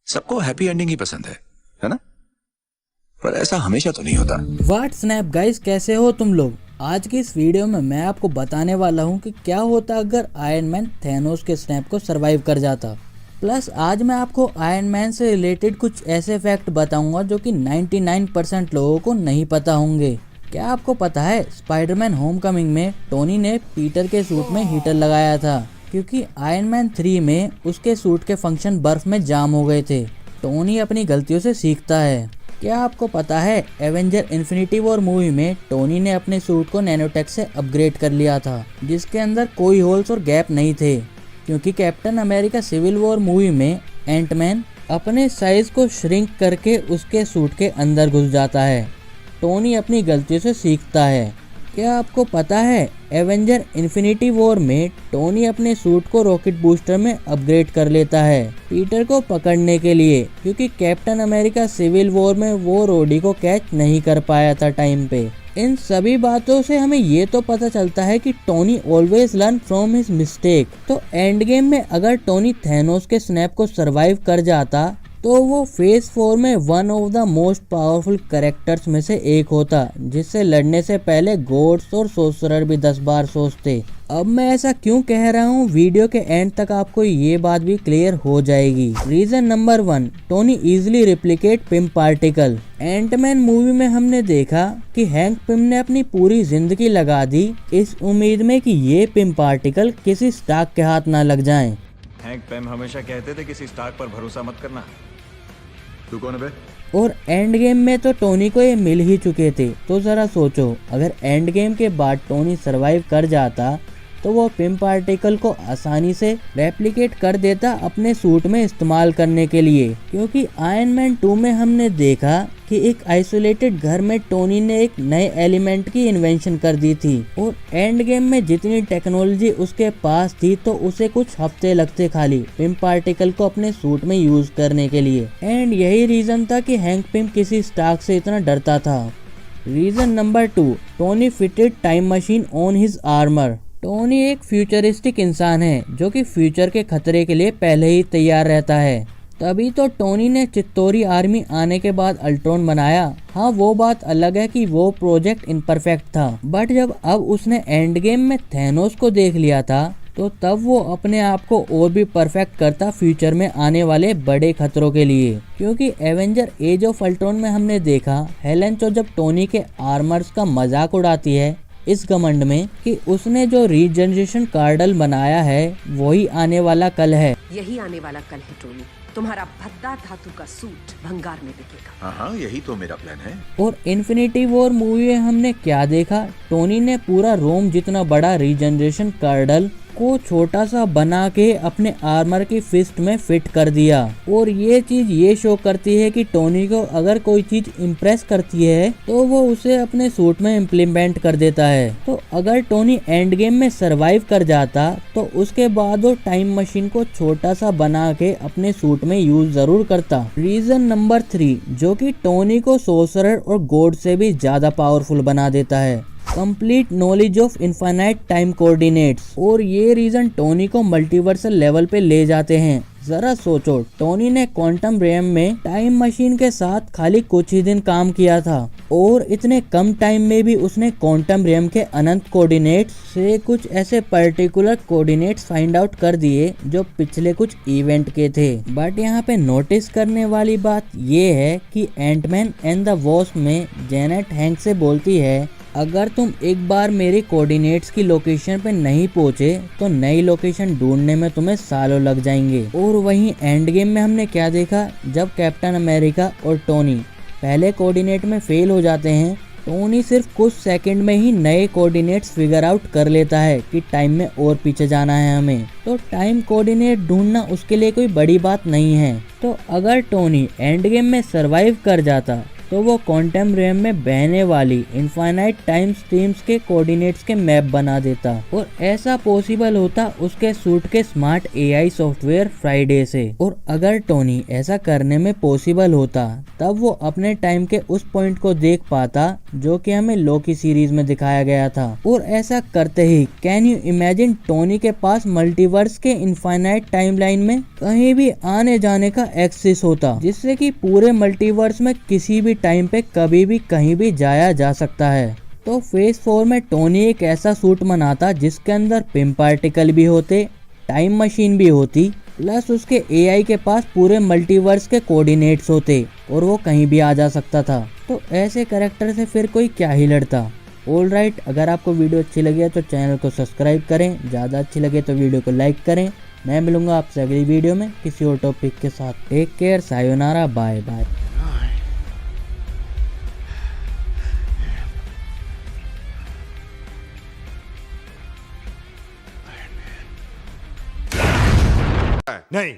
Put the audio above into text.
सबको happy ending ही पसंद है ना? पर ऐसा हमेशा तो नहीं होता। व्हाट स्नैप गाइस, कैसे हो तुम लोग? आज की इस वीडियो में मैं आपको बताने वाला हूं कि क्या होता अगर आयरन मैन थैनोस के स्नैप को सरवाइव कर जाता। प्लस आज मैं आपको आयरन मैन से रिलेटेड कुछ ऐसे फैक्ट बताऊंगा जो कि 99% लोगों को नहीं पता होंगे। क्या आपको पता है स्पाइडरमैन होमकमिंग में टोनी ने पीटर के सूट में हीटर लगाया था क्योंकि आयरन मैन 3 में उसके सूट के फंक्शन बर्फ में जाम हो गए थे। टोनी अपनी गलतियों से सीखता है। क्या आपको पता है एवेंजर इन्फिनिटी वॉर मूवी में टोनी ने अपने सूट को नैनोटेक से अपग्रेड कर लिया था जिसके अंदर कोई होल्स और गैप नहीं थे, क्योंकि Captain America Civil War movie में एंटमैन अपने साइज को श्रिंक करके उसके सूट के अंदर घुस जाता है। टोनी अपनी गलतियों से सीखता है। क्या आपको पता है एवेंजर इन्फिनिटी वॉर में टोनी अपने सूट को रॉकेट बूस्टर में अपग्रेड कर लेता है पीटर को पकड़ने के लिए, क्योंकि कैप्टन अमेरिका सिविल वॉर में वो रोडी को कैच नहीं कर पाया था टाइम पे। इन सभी बातों से हमें ये तो पता चलता है कि Tony always learn from his mistake. तो एंड गेम में अगर टोनी थैनोस के स्नैप को सरवाइव कर जाता तो वो फेज 4 में one of the most powerful characters में से एक होता, जिससे लड़ने से पहले गॉड्स और सोर्सरर भी 10 बार सोचते। अब मैं ऐसा क्यों कह रहा हूँ, वीडियो के एंड तक आपको ये बात भी क्लियर हो जाएगी। Reason number 1, Tony easily replicate Pym particle. Ant Man movie में हमने देखा कि हैंक पिम ने अपनी पूरी जिंदगी लगा दी इस उम्मीद में कि ये पिम पार्टिकल किसी स्टार्क के हाथ ना लग जाएं। हैंक पिम हमेशा कहते थे किसी स्टार्क पर भरोसा मत करना। तू कौन है बे? और एंड गेम में तो टोनी को ये मिल ही चुके थे, तो जरा सोचो अगर एंड गेम के बाद टोनी सरवाइव कर जाता तो वो पिम पार्टिकल को आसानी से रेप्लिकेट कर देता अपने सूट में इस्तेमाल करने के लिए, क्योंकि आयरन मैन 2 में हमने देखा कि एक आइसोलेटेड घर में टोनी ने एक नए एलिमेंट की इन्वेंशन कर दी थी और एंड गेम में जितनी टेक्नोलॉजी उसके पास थी तो उसे कुछ हफ्ते लगते खाली पिम पार्टिकल को अपने सूट में यूज करने के लिए। एंड यही रीजन था कि हैंक पिम किसी स्टार्क से इतना डरता था। Reason number 2, Tony fitted time machine on his armour. Tony एक फ्यूचरिस्टिक इंसान है जो कि फ्यूचर के खतरे के लिए पहले ही तैयार रहता है, तभी तो टोनी ने चित्तौरी आर्मी आने के बाद अल्ट्रॉन बनाया। हाँ, वो बात अलग है कि वो प्रोजेक्ट इम्परफेक्ट था, बट जब अब उसने एंड गेम में थैनोस को देख लिया था तो तब वो अपने आप को और भी परफेक्ट करता फ्यूचर में आने वाले बड़े खतरों के लिए। क्योंकि एवेंजर एज ऑफ अल्ट्रॉन में हमने देखा हेलेन जो जब टोनी के आर्मर्स का मजाक उड़ाती है इस घमंड में कि उसने जो रीजनरेशन कार्डल बनाया है वही आने वाला कल है। यही आने वाला कल है टोनी, तुम्हारा भद्दा धातु का सूट भंगार में बिकेगा। हाँ, यही तो मेरा प्लान है। और इन्फिनिटी वॉर मूवी में हमने क्या देखा, टोनी ने पूरा रोम जितना बड़ा रीजनरेशन कार्डल को छोटा सा बना के अपने आर्मर की फिस्ट में फिट कर दिया। और ये चीज ये शो करती है कि टोनी को अगर कोई चीज इम्प्रेस करती है तो वो उसे अपने सूट में इम्प्लीमेंट कर देता है। तो अगर टोनी एंड गेम में सरवाइव कर जाता तो उसके बाद वो टाइम मशीन को छोटा सा बना के अपने सूट में यूज जरूर करता। रीजन नंबर 3, जो कि टोनी को सोर्सरर और गॉड से भी ज्यादा पावरफुल बना देता है, complete knowledge of infinite time coordinates. और ये रीजन टोनी को मल्टीवर्सल लेवल पे ले जाते हैं। जरा सोचो, टोनी ने क्वांटम रेम में टाइम मशीन के साथ खाली कुछ ही दिन काम किया था और इतने कम टाइम में भी उसने क्वांटम रेम के अनंत कोऑर्डिनेट्स से कुछ ऐसे पर्टिकुलर कोऑर्डिनेट्स फाइंड आउट कर दिए जो पिछले कुछ इवेंट के थे। बट यहाँ पे नोटिस करने वाली बात ये है कि एंटमैन एंड द वॉस्प में जेनेट हैंक से बोलती है अगर तुम एक बार मेरे कोऑर्डिनेट्स की लोकेशन पे नहीं पहुंचे तो नई लोकेशन ढूंढने में तुम्हें सालों लग जाएंगे। और वहीं एंड गेम में हमने क्या देखा, जब कैप्टन अमेरिका और टोनी पहले कोऑर्डिनेट में फेल हो जाते हैं, टोनी सिर्फ कुछ सेकंड में ही नए कोऑर्डिनेट्स फिगर आउट कर लेता है कि टाइम में और पीछे जाना है हमें। तो टाइम कोऑर्डिनेट ढूंढना उसके लिए कोई बड़ी बात नहीं है। तो अगर टोनी एंड गेम में सरवाइव कर जाता तो वो क्वांटम रैम में बहने वाली इनफाइनाइट टाइम स्ट्रीम्स के कोऑर्डिनेट्स के मैप बना देता और ऐसा पॉसिबल होता उसके सूट के स्मार्ट एआई सॉफ्टवेयर फ्राइडे से। और अगर टोनी ऐसा करने में पॉसिबल होता तब वो अपने टाइम के उस पॉइंट को देख पाता जो कि हमें लोकी सीरीज में दिखाया गया था। और ऐसा करते he can you imagine Tony के पास मल्टीवर्स के इनफाइनाइट टाइमलाइन में कहीं भी आने जाने का एक्सेस होता, जिससे कि पूरे मल्टीवर्स में किसी भी टाइम पे कभी भी कहीं भी जाया जा सकता है। तो फेज 4 में टोनी एक ऐसा सूट बनाता जिसके अंदर पिम पार्टिकल भी होते, टाइम मशीन भी होती, प्लस उसके एआई के पास पूरे मल्टीवर्स के कोऑर्डिनेट्स होते और वो कहीं भी आ जा सकता था। तो ऐसे कैरेक्टर से फिर कोई क्या ही लड़ता। ऑलराइट, अगर आपको वीडियो अच्छी लगी है तो चैनल को सब्सक्राइब करें, ज़्यादा अच्छी लगे तो वीडियो को लाइक करें। मैं मिलूंगा आपसे अगली वीडियो में किसी और टॉपिक के साथ। Take care, sayonara, bye bye. नहीं